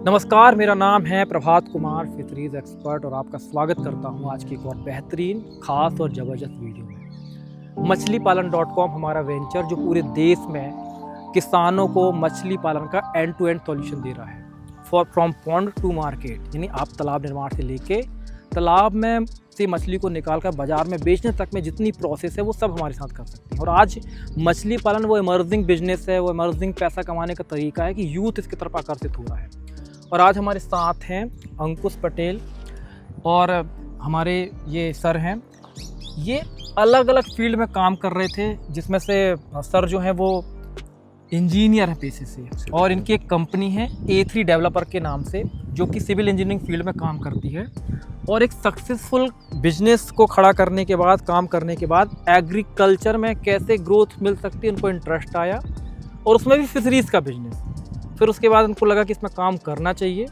नमस्कार, मेरा नाम है प्रभात कुमार, फिशरीज एक्सपर्ट, और आपका स्वागत करता हूं आज की एक और बेहतरीन, खास और ज़बरदस्त वीडियो में। मछलीपालन.com हमारा वेंचर जो पूरे देश में किसानों को मछली पालन का एंड टू एंड सॉल्यूशन दे रहा है, फ्रॉम पॉन्ड टू मार्केट। यानी आप तालाब निर्माण से लेके तालाब में से मछली को निकाल कर बाज़ार में बेचने तक में जितनी प्रोसेस है वो सब हमारे साथ कर सकते हैं। और आज मछली पालन वो इमर्जिंग बिजनेस है, वो इमर्जिंग पैसा कमाने का तरीका है कि यूथ इसकी तरफ आकर्षित हो रहा है। और आज हमारे साथ हैं अंकुश पटेल और हमारे ये सर हैं। ये अलग अलग फील्ड में काम कर रहे थे, जिसमें से सर जो हैं वो इंजीनियर हैं पेशे से, और इनकी एक कंपनी है A3 डेवलपर के नाम से, जो कि सिविल इंजीनियरिंग फील्ड में काम करती है। और एक सक्सेसफुल बिजनेस को खड़ा करने के बाद, काम करने के बाद एग्रीकल्चर में कैसे ग्रोथ मिल सकती है उनको इंटरेस्ट आया, और उसमें भी फिशरीज़ का बिजनेस। फिर उसके बाद उनको लगा कि इसमें काम करना चाहिए,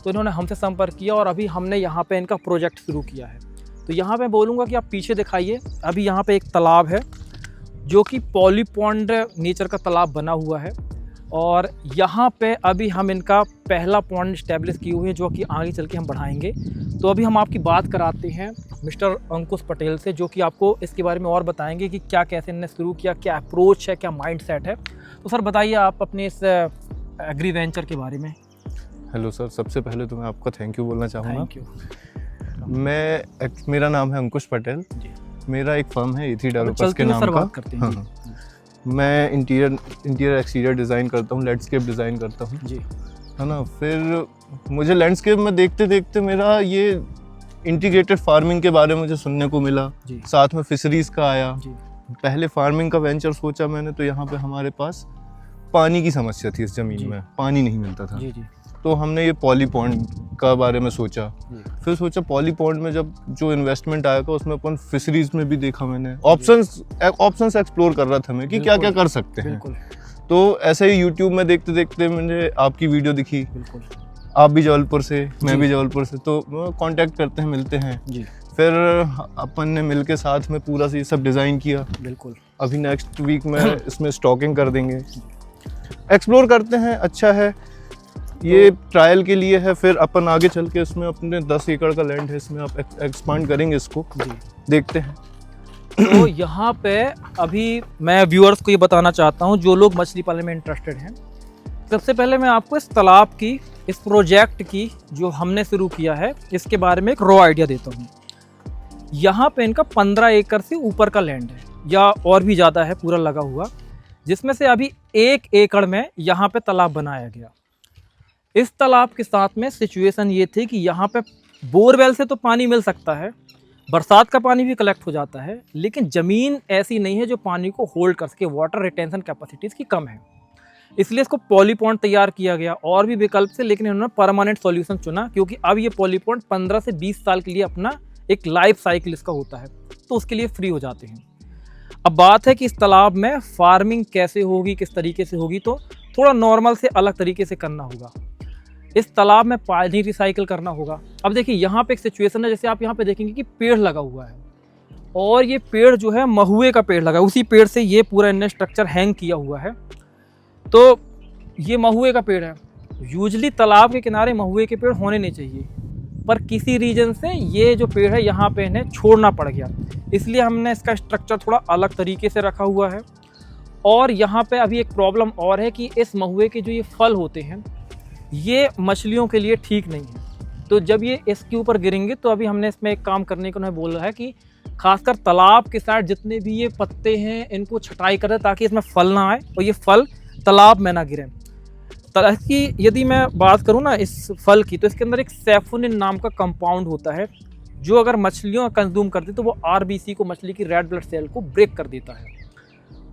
तो इन्होंने हमसे संपर्क किया और अभी हमने यहाँ पे इनका प्रोजेक्ट शुरू किया है। तो यहाँ पे बोलूँगा कि आप पीछे दिखाइए, अभी यहाँ पे एक तालाब है जो कि पॉलीपॉन्ड नेचर का तालाब बना हुआ है, और यहाँ पे अभी हम इनका पहला पॉन्ड इस्टेब्लिश किए हुए हैं, जो कि आगे चल के हम बढ़ाएंगे। तो अभी हम आपकी बात कराते हैं मिस्टर अंकुश पटेल से, जो कि आपको इसके बारे में और बताएंगे कि क्या कैसे इन्होंने शुरू किया, क्या अप्रोच है, क्या माइंड सेट है। तो सर बताइए आप अपने इस एग्री वेंचर के बारे में। हेलो सर, सबसे पहले तो मैं आपका थैंक यू बोलना चाहूँगा। Thank you. मेरा नाम है अंकुश पटेल। मेरा एक फर्म है A3 डेवलपर्स के नाम का। हाँ, मैं इंटीरियर एक्सटीरियर डिज़ाइन करता हूँ, लैंडस्केप डिज़ाइन करता हूँ जी, है ना। फिर मुझे लैंडस्केप में देखते देखते मेरा ये इंटीग्रेटेड फार्मिंग के बारे में मुझे सुनने को मिला, साथ में फिशरीज़ का आया। पहले फार्मिंग का वेंचर सोचा मैंने, तो यहाँ पे हमारे पास पानी की समस्या थी, इस ज़मीन में पानी नहीं मिलता था। तो हमने ये पॉलीपॉन्ड का बारे में सोचा। फिर सोचा पॉलीपॉन्ड में जब जो इन्वेस्टमेंट आएगा उसमें अपन फिशरीज में भी देखा मैंने, ऑप्शंस एक्सप्लोर कर रहा था मैं कि क्या क्या कर सकते हैं। तो ऐसे ही यूट्यूब में देखते देखते मुझे आपकी वीडियो दिखी। आप भी जबलपुर से, मैं भी जबलपुर से, तो कांटेक्ट करते हैं, मिलते हैं। फिर अपन ने मिलके साथ में पूरा ये सब डिज़ाइन किया। अभी नेक्स्ट वीक में इसमें स्टॉकिंग कर देंगे, एक्सप्लोर करते हैं। अच्छा है, ये ट्रायल के लिए है, फिर अपन आगे चल के इसमें अपने 10 एकड़ का लैंड है, इसमें आप एक्सपांड करेंगे इसको, देखते हैं। तो यहाँ पे अभी मैं व्यूअर्स को ये बताना चाहता हूँ जो लोग मछली पालन में इंटरेस्टेड हैं। सबसे पहले मैं आपको इस तालाब की, इस प्रोजेक्ट की जो हमने शुरू किया है, इसके बारे में एक रॉ आइडिया देता हूँ। यहाँ पे इनका 15 एकड़ से ऊपर का लैंड है, या और भी ज़्यादा है पूरा लगा हुआ, जिसमें से अभी 1 एकड़ में यहाँ पे तालाब बनाया गया। इस तालाब के साथ में सिचुएशन ये थी कि यहाँ पे बोरवेल से तो पानी मिल सकता है, बरसात का पानी भी कलेक्ट हो जाता है, लेकिन ज़मीन ऐसी नहीं है जो पानी को होल्ड कर सके, वाटर रिटेंशन कैपेसिटी इसकी कम है। इसलिए इसको पॉलीपॉन्ड तैयार किया गया, और भी विकल्प से, लेकिन इन्होंने परमानेंट सॉल्यूशन चुना, क्योंकि अब ये पॉलीपॉन्ड 15 से 20 साल के लिए अपना एक लाइफ साइकिल इसका होता है, तो उसके लिए फ्री हो जाते हैं। अब बात है कि इस तालाब में फार्मिंग कैसे होगी, किस तरीके से होगी, तो थोड़ा नॉर्मल से अलग तरीके से करना होगा। इस तालाब में पानी रिसाइकिल करना होगा। अब देखिए यहाँ पे एक सिचुएशन है, जैसे आप यहाँ पे देखेंगे कि पेड़ लगा हुआ है, और ये पेड़ जो है महुए का पेड़ लगा है, उसी पेड़ से ये पूरा इन्हें स्ट्रक्चर हैंग किया हुआ है। तो ये महुए का पेड़ है। यूजली तालाब के किनारे महुए के पेड़ होने नहीं चाहिए, पर किसी रीजन से ये जो पेड़ है यहाँ पे इन्हें छोड़ना पड़ गया, इसलिए हमने इसका स्ट्रक्चर थोड़ा अलग तरीके से रखा हुआ है। और यहाँ पे अभी एक प्रॉब्लम और है कि इस महुए के जो ये फल होते हैं, ये मछलियों के लिए ठीक नहीं है। तो जब ये इसके ऊपर गिरेंगे, तो अभी हमने इसमें एक काम करने को उन्हें बोला है कि खासकर तालाब के साइड जितने भी ये पत्ते हैं इनको छटाई करें, ताकि इसमें फल ना आए और ये फल तालाब में ना गिरें। तरह की यदि मैं बात करूँ ना इस फल की, तो इसके अंदर एक सैफोनिन नाम का कंपाउंड होता है, जो अगर मछलियों कंज्यूम करती तो वो RBC को, मछली की रेड ब्लड सेल को ब्रेक कर देता है,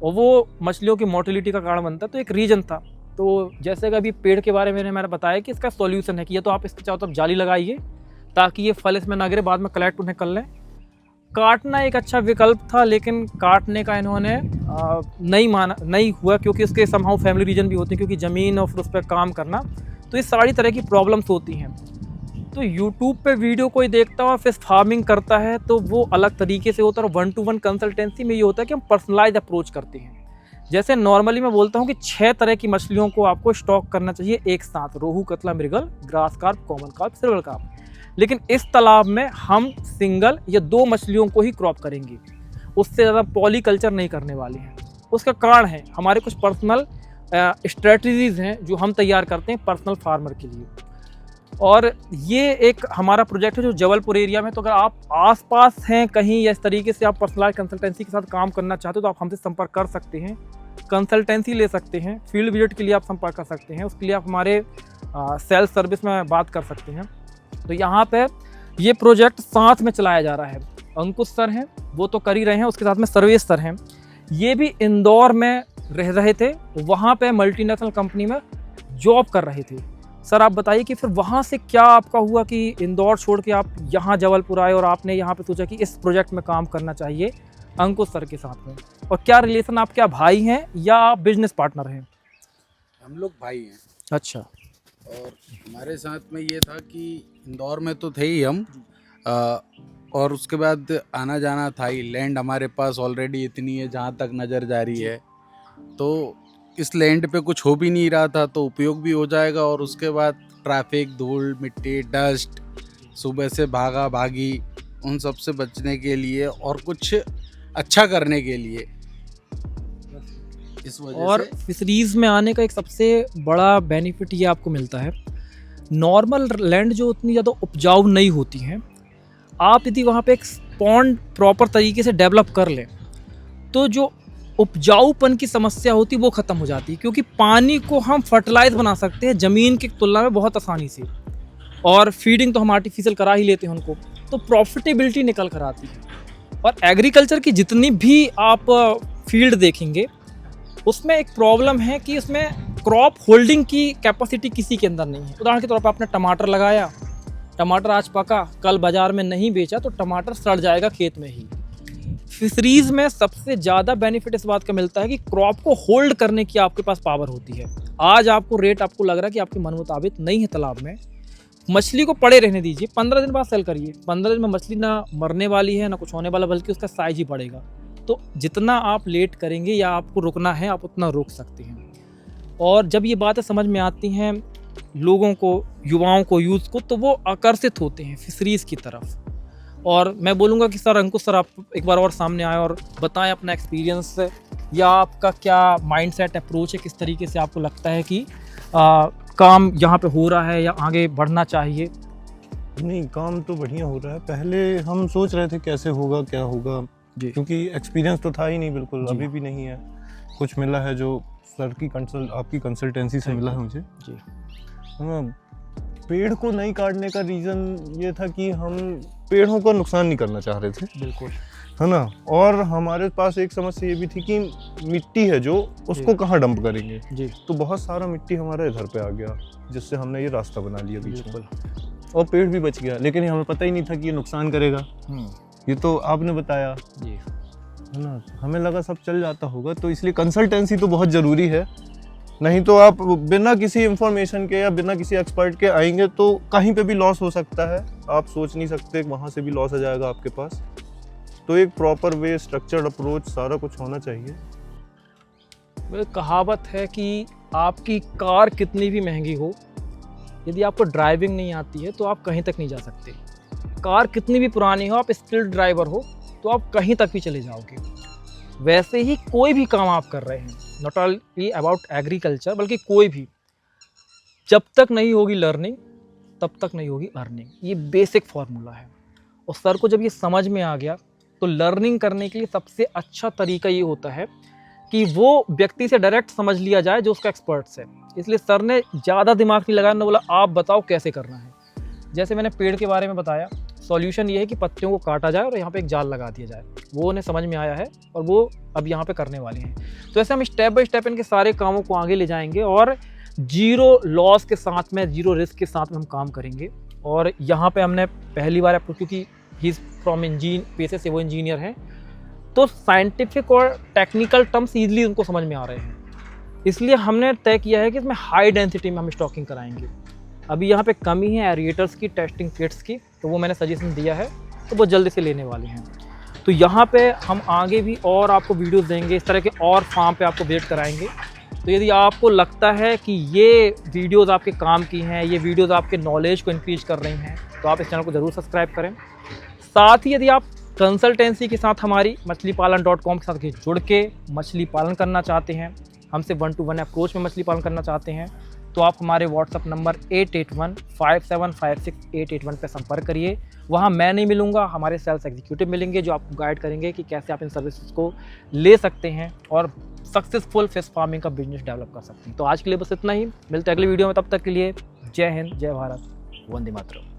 और वो मछलियों की मोर्टेलिटी का कारण बनता है। तो एक रीजन था। तो जैसे कि अभी पेड़ के बारे में मैंने बताया कि इसका सॉल्यूशन है कि या तो आप इसके चारों तरफ जाली लगाइए ताकि ये फल इसमें ना गिरे, बाद में कलेक्ट उन्हें कर लें। काटना एक अच्छा विकल्प था, लेकिन काटने का इन्होंने नहीं हुआ, क्योंकि उसके समहाउ फैमिली रीजन भी होते हैं, क्योंकि ज़मीन और फिर उस पर काम करना, तो ये सारी तरह की प्रॉब्लम्स होती हैं। तो यूट्यूब पे वीडियो कोई देखता है और फिश फार्मिंग करता है, तो वो अलग तरीके से होता है, और 1-to-1 कंसल्टेंसी में ये होता है कि हम पर्सनलाइज अप्रोच करते हैं। जैसे नॉर्मली मैं बोलता हूँ कि 6 तरह की मछलियों को आपको स्टॉक करना चाहिए एक साथ, रोहू, कतला, मृगल, grass carp, common carp, silver carp. लेकिन इस तालाब में हम सिंगल या 2 मछलियों को ही क्रॉप करेंगे, उससे ज़्यादा पॉलीकल्चर नहीं करने वाले हैं। उसका कारण है हमारे कुछ पर्सनल स्ट्रेटजीज हैं जो हम तैयार करते हैं पर्सनल फार्मर के लिए। और ये एक हमारा प्रोजेक्ट है जो जबलपुर एरिया में, तो अगर आप आसपास हैं कहीं या इस तरीके से आप पर्सनलाइज कंसल्टेंसी के साथ काम करना चाहते हो तो आप हमसे संपर्क कर सकते हैं, कंसल्टेंसी ले सकते हैं, फील्ड विजिट के लिए आप संपर्क कर सकते हैं, उसके लिए आप हमारे सेल्स सर्विस में बात कर सकते हैं। तो यहाँ पे ये प्रोजेक्ट साथ में चलाया जा रहा है। अंकुश सर हैं वो तो कर ही रहे हैं, उसके साथ में सर्वेश सर हैं, ये भी इंदौर में रह रहे थे, वहाँ पे मल्टीनेशनल कंपनी में जॉब कर रहे थे। सर आप बताइए कि फिर वहाँ से क्या आपका हुआ कि इंदौर छोड़ के आप यहाँ जबलपुर आए और आपने यहाँ पे सोचा कि इस प्रोजेक्ट में काम करना चाहिए अंकुश सर के साथ में, और क्या रिलेशन, आप क्या भाई हैं या आप बिजनेस पार्टनर हैं? हम लोग भाई हैं। अच्छा। और हमारे साथ में ये था कि इंदौर में तो थे ही हम, और उसके बाद आना जाना था ही। लैंड हमारे पास ऑलरेडी इतनी है जहाँ तक नज़र जा रही है, तो इस लैंड पे कुछ हो भी नहीं रहा था तो उपयोग भी हो जाएगा। और उसके बाद ट्रैफिक, धूल, मिट्टी, डस्ट, सुबह से भागा भागी, उन सब से बचने के लिए और कुछ अच्छा करने के लिए इस वजह और से फिशरीज में आने का एक सबसे बड़ा बेनिफिट ये आपको मिलता है, नॉर्मल लैंड जो उतनी ज़्यादा उपजाऊ नहीं होती हैं, आप यदि वहाँ पे एक पॉन्ड प्रॉपर तरीके से डेवलप कर लें तो जो उपजाऊपन की समस्या होती है वो ख़त्म हो जाती है, क्योंकि पानी को हम फर्टिलाइज बना सकते हैं ज़मीन की तुलना में बहुत आसानी से, और फीडिंग तो हम आर्टिफिशियल करा ही लेते हैं उनको, तो प्रॉफिटेबिलिटी निकल कर आती है। और एग्रीकल्चर की जितनी भी आप फील्ड देखेंगे उसमें एक प्रॉब्लम है कि उसमें क्रॉप होल्डिंग की कैपेसिटी किसी के अंदर नहीं है। उदाहरण के तौर पर आपने टमाटर लगाया, टमाटर आज पका, कल बाज़ार में नहीं बेचा तो टमाटर सड़ जाएगा खेत में ही। फिशरीज़ में सबसे ज़्यादा बेनिफिट इस बात का मिलता है कि क्रॉप को होल्ड करने की आपके पास पावर होती है। आज आपको रेट आपको लग रहा है कि आपके मन मुताबिक नहीं है तालाब में, मछली को पड़े रहने दीजिए, 15 दिन बाद सेल करिए। 15 दिन में मछली ना मरने वाली है ना कुछ होने वाला, बल्कि उसका साइज ही बढ़ेगा। तो जितना आप लेट करेंगे या आपको रुकना है आप उतना रोक सकते हैं। और जब ये बातें समझ में आती हैं लोगों को, युवाओं को, यूथ को, तो वो आकर्षित होते हैं फिशरीज़ की तरफ। और मैं बोलूँगा कि सर अंकुश सर आप एक बार और सामने आए और बताएं अपना एक्सपीरियंस या आपका क्या माइंडसेट अप्रोच है, किस तरीके से आपको लगता है कि काम यहाँ पे हो रहा है या आगे बढ़ना चाहिए? नहीं, काम तो बढ़िया हो रहा है। पहले हम सोच रहे थे कैसे होगा, क्या होगा, क्योंकि एक्सपीरियंस तो था ही नहीं बिल्कुल, अभी भी नहीं है। कुछ मिला है जो सर की आपकी कंसल्टेंसी से मिला है मुझे जी। पेड़ को नहीं काटने का रीज़न ये था कि हम पेड़ों का नुकसान नहीं करना चाह रहे थे, बिल्कुल, है ना। और हमारे पास एक समस्या ये भी थी कि मिट्टी है जो उसको कहाँ डंप करेंगे जी। तो बहुत सारा मिट्टी हमारे इधर पे आ गया, जिससे हमने ये रास्ता बना लिया बीच में, और पेड़ भी बच गया। लेकिन हमें पता ही नहीं था कि ये नुकसान करेगा, ये तो आपने बताया जी, है ना। हमें लगा सब चल जाता होगा, तो इसलिए कंसल्टेंसी तो बहुत ज़रूरी है। नहीं तो आप बिना किसी इंफॉर्मेशन के या बिना किसी एक्सपर्ट के आएंगे तो कहीं पे भी लॉस हो सकता है, आप सोच नहीं सकते, वहाँ से भी लॉस आ जाएगा आपके पास। तो एक प्रॉपर वे, स्ट्रक्चर्ड अप्रोच, सारा कुछ होना चाहिए। कहावत है कि आपकी कार कितनी भी महंगी हो, यदि आपको ड्राइविंग नहीं आती है तो आप कहीं तक नहीं जा सकते। कार कितनी भी पुरानी हो, आप स्किल्ड ड्राइवर हो तो आप कहीं तक भी चले जाओगे। वैसे ही कोई भी काम आप कर रहे हैं, नॉट ओनली अबाउट एग्रीकल्चर, बल्कि कोई भी, जब तक नहीं होगी लर्निंग तब तक नहीं होगी अर्निंग। ये बेसिक फार्मूला है। और सर को जब ये समझ में आ गया तो लर्निंग करने के लिए सबसे अच्छा तरीका ये होता है कि वो व्यक्ति से डायरेक्ट समझ लिया जाए जो उसका एक्सपर्ट्स है। इसलिए सर ने ज़्यादा दिमाग नहीं लगाया, ना बोला आप बताओ कैसे करना है। जैसे मैंने पेड़ के बारे में बताया, सॉल्यूशन ये है कि पत्तियों को काटा जाए और यहाँ पे एक जाल लगा दिया जाए, वो उन्हें समझ में आया है और वो अब यहाँ पे करने वाले हैं। तो ऐसे हम स्टेप बाय स्टेप इनके सारे कामों को आगे ले जाएंगे और जीरो लॉस के साथ में, जीरो रिस्क के साथ में हम काम करेंगे। और यहाँ पे हमने पहली बार आपको, क्योंकि ही इज़ फ्रॉम पेशे से वो इंजीनियर हैं, तो साइंटिफिक और टेक्निकल टर्म्स ईजिली उनको समझ में आ रहे हैं, इसलिए हमने तय किया है कि इसमें हाई डेंसिटी में हम स्टॉकिंग कराएंगे। अभी यहाँ पे कमी है एरिएटर्स की, टेस्टिंग किट्स की, तो वो मैंने सजेशन दिया है, तो वो जल्दी से लेने वाले हैं। तो यहाँ पे हम आगे भी और आपको वीडियोस देंगे, इस तरह के और फार्म पे आपको विजिट कराएंगे। तो यदि आपको लगता है कि ये वीडियोस आपके काम की हैं, ये वीडियोस आपके नॉलेज को इंक्रीज कर रही हैं, तो आप इस चैनल को ज़रूर सब्सक्राइब करें। साथ ही यदि आप कंसल्टेंसी के साथ हमारी मछलीपालन.com के साथ जुड़ के मछली पालन करना चाहते हैं, हमसे 1-to-1 अप्रोच में मछली पालन करना चाहते हैं, तो आप हमारे व्हाट्सअप नंबर 8815756881 पर संपर्क करिए। वहाँ मैं नहीं मिलूँगा, हमारे सेल्स एग्जीक्यूटिव मिलेंगे जो आपको गाइड करेंगे कि कैसे आप इन सर्विसेज को ले सकते हैं और सक्सेसफुल फिश फार्मिंग का बिजनेस डेवलप कर सकते हैं। तो आज के लिए बस इतना ही, मिलते हैं अगली वीडियो में, तब तक के लिए जय हिंद, जय भारत, वंदे मातरम।